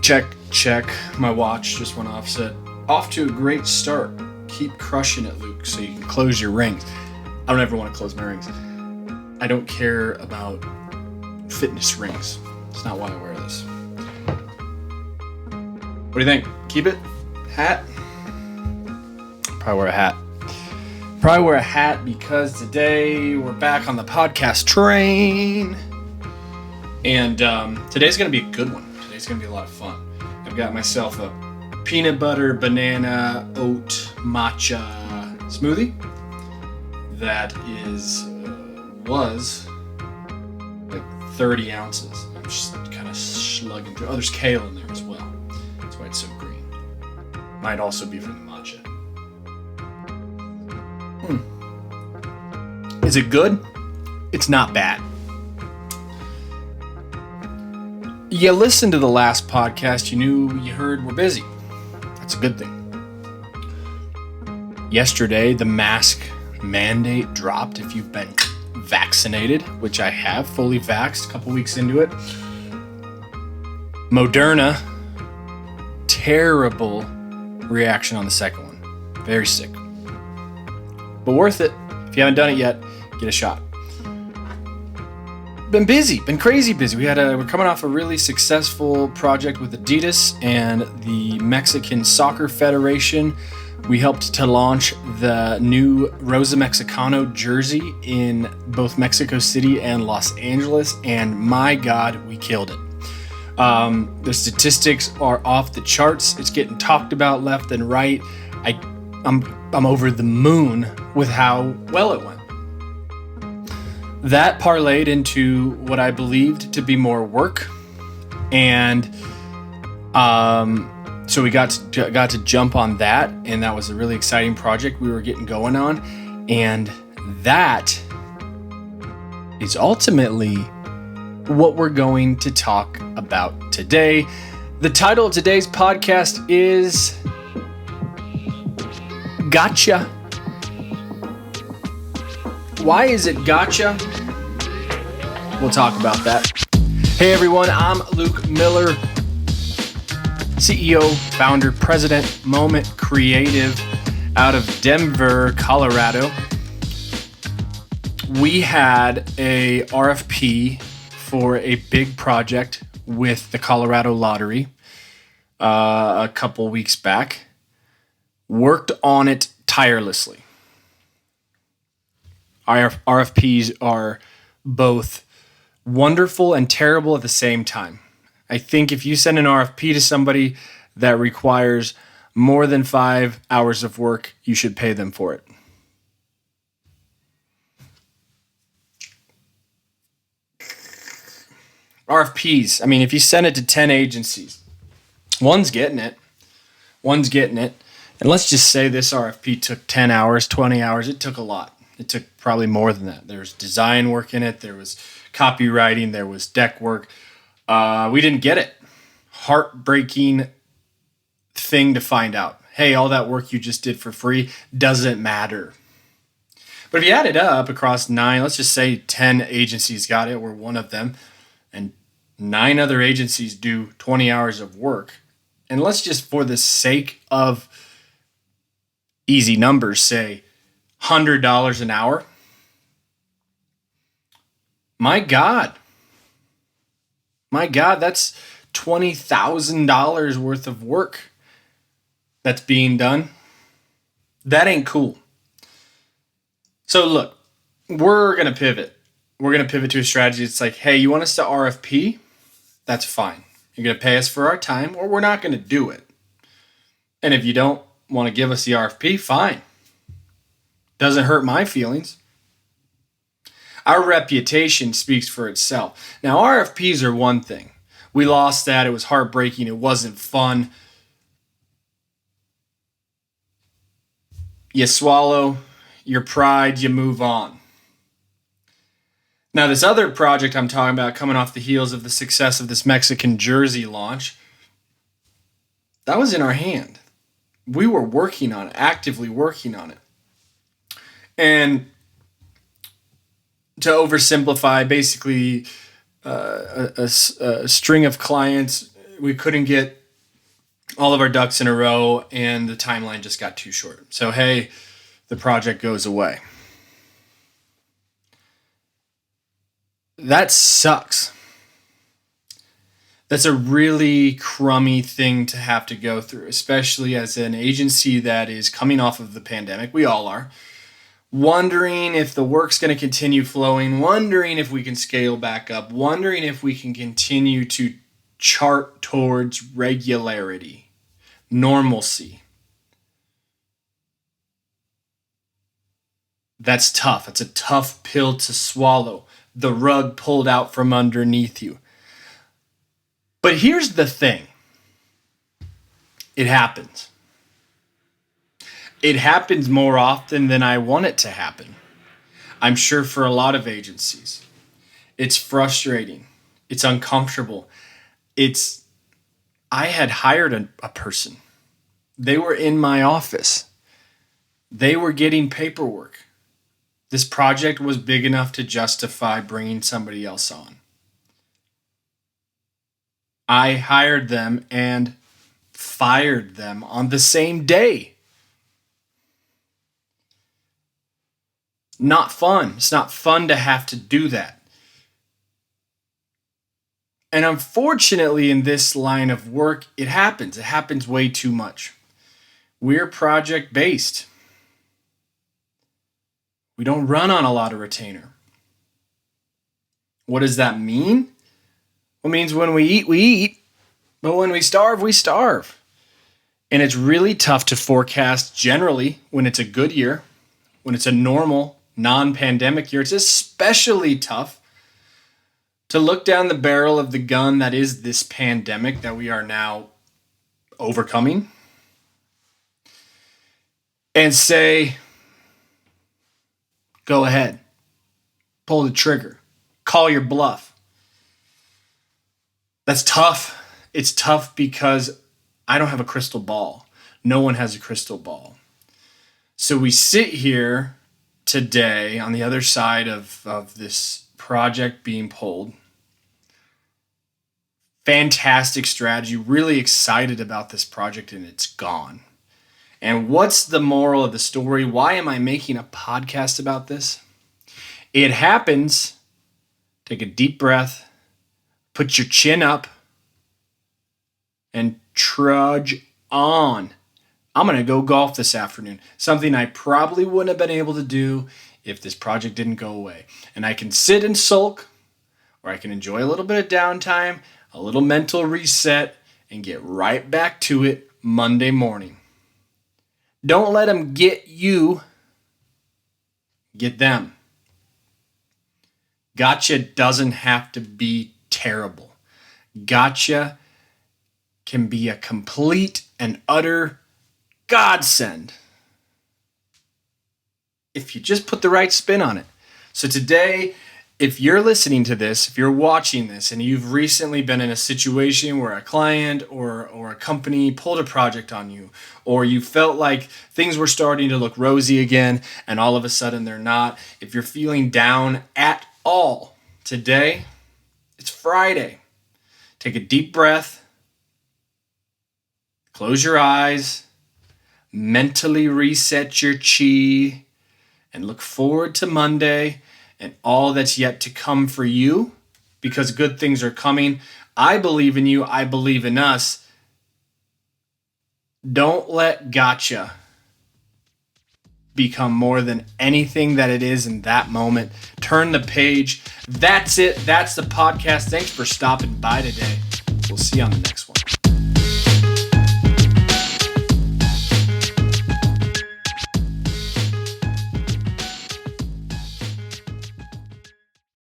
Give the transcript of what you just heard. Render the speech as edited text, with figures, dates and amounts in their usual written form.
Check. My watch just went off. Said, off to a great start. Keep crushing it, Luke, so you can close your rings. I don't ever want to close my rings. I don't care about fitness rings. It's not why I wear this. What do you think? Keep it? Hat? Probably wear a hat. Probably wear a hat because today we're back on the podcast train. And today's going to be a good one. Today's going to be a lot of fun. I've got myself a peanut butter, banana, oat, matcha smoothie that was like 30 ounces. I'm just kind of slugging through. Oh, there's kale in there as well. That's why it's so green. Might also be from the matcha. Is it good? It's not bad. You listened to the last podcast, you heard we're busy. That's a good thing. Yesterday, the mask mandate dropped if you've been vaccinated, which I have, fully vaxxed, a couple weeks into it. Moderna, terrible reaction on the second one. Very sick. But worth it. If you haven't done it yet, get a shot. Been busy, been crazy busy. We're coming off a really successful project with Adidas and the Mexican Soccer Federation. We helped to launch the new Rosa Mexicano jersey in both Mexico City and Los Angeles, and my God, we killed it. The statistics are off the charts. It's getting talked about left and right. I'm over the moon with how well it went. That parlayed into what I believed to be more work, and so we got to jump on that, and that was a really exciting project we were getting going on, and that is ultimately what we're going to talk about today. The title of today's podcast is GETCHA. Why is it GETCHA? We'll talk about that. Hey everyone, I'm Luke Miller, CEO, founder, president, Moment Creative out of Denver, Colorado. We had a RFP for a big project with the Colorado Lottery a couple weeks back. Worked on it tirelessly. Our RFPs are both wonderful and terrible at the same time. I think if you send an RFP to somebody that requires more than 5 hours of work, you should pay them for it. RFPs, I mean, if you send it to 10 agencies, one's getting it. And let's just say this RFP took 10 hours, 20 hours. It took a lot. It took probably more than that. There was design work in it. There was copywriting. There was deck work. We didn't get it. Heartbreaking thing to find out. Hey, all that work you just did for free doesn't matter. But if you add it up across 9, let's just say 10 agencies got it. We're one of them. And 9 other agencies do 20 hours of work. And let's just, for the sake of easy numbers, say $100 an hour. My God, that's $20,000 worth of work that's being done. That ain't cool. So look, we're going to pivot. We're going to pivot to a strategy. It's like, hey, you want us to RFP? That's fine. You're going to pay us for our time, or we're not going to do it. And if you don't want to give us the RFP, fine. Doesn't hurt my feelings. Our reputation speaks for itself. Now, RFPs are one thing. We lost that. It was heartbreaking. It wasn't fun. You swallow your pride, you move on. Now, this other project I'm talking about, coming off the heels of the success of this Mexican jersey launch, that was in our hand. We were working on it, actively working on it. And to oversimplify, basically a string of clients we couldn't get all of our ducks in a row, and the timeline just got too short. So, hey, the project goes away. That sucks. That's a really crummy thing to have to go through, especially as an agency that is coming off of the pandemic. We all are. Wondering if the work's going to continue flowing, wondering if we can scale back up, wondering if we can continue to chart towards regularity, normalcy. That's tough. It's a tough pill to swallow. The rug pulled out from underneath you. But here's the thing. It happens. It happens more often than I want it to happen. I'm sure for a lot of agencies. It's frustrating. It's uncomfortable. I had hired a person. They were in my office. They were getting paperwork. This project was big enough to justify bringing somebody else on. I hired them and fired them on the same day. Not fun. It's not fun to have to do that. And unfortunately, in this line of work, it happens. It happens way too much. We're project-based. We don't run on a lot of retainer. What does that mean? Well, it means when we eat, but when we starve. And it's really tough to forecast generally when it's a good year, when it's a normal, non-pandemic year. It's especially tough to look down the barrel of the gun that is this pandemic that we are now overcoming and say, go ahead, pull the trigger, call your bluff. That's tough. It's tough because I don't have a crystal ball. No one has a crystal ball. So we sit here today on the other side of this project being pulled. Fantastic strategy. Really excited about this project, and it's gone. And what's the moral of the story? Why am I making a podcast about this? It happens. Take a deep breath. Put your chin up and trudge on. I'm going to go golf this afternoon. Something I probably wouldn't have been able to do if this project didn't go away. And I can sit and sulk, or I can enjoy a little bit of downtime, a little mental reset, and get right back to it Monday morning. Don't let them get you. Get them. Gotcha doesn't have to be terrible. Gotcha can be a complete and utter godsend if you just put the right spin on it. So today, if you're listening to this, if you're watching this, and you've recently been in a situation where a client or a company pulled a project on you, or you felt like things were starting to look rosy again, and all of a sudden they're not, if you're feeling down at all, today, it's Friday. Take a deep breath, close your eyes, mentally reset your chi, and look forward to Monday and all that's yet to come for you, because good things are coming. I believe in you. I believe in us. Don't let gotcha become more than anything that it is in that moment. Turn the page. That's it. That's the podcast. Thanks for stopping by today. We'll see you on the next one.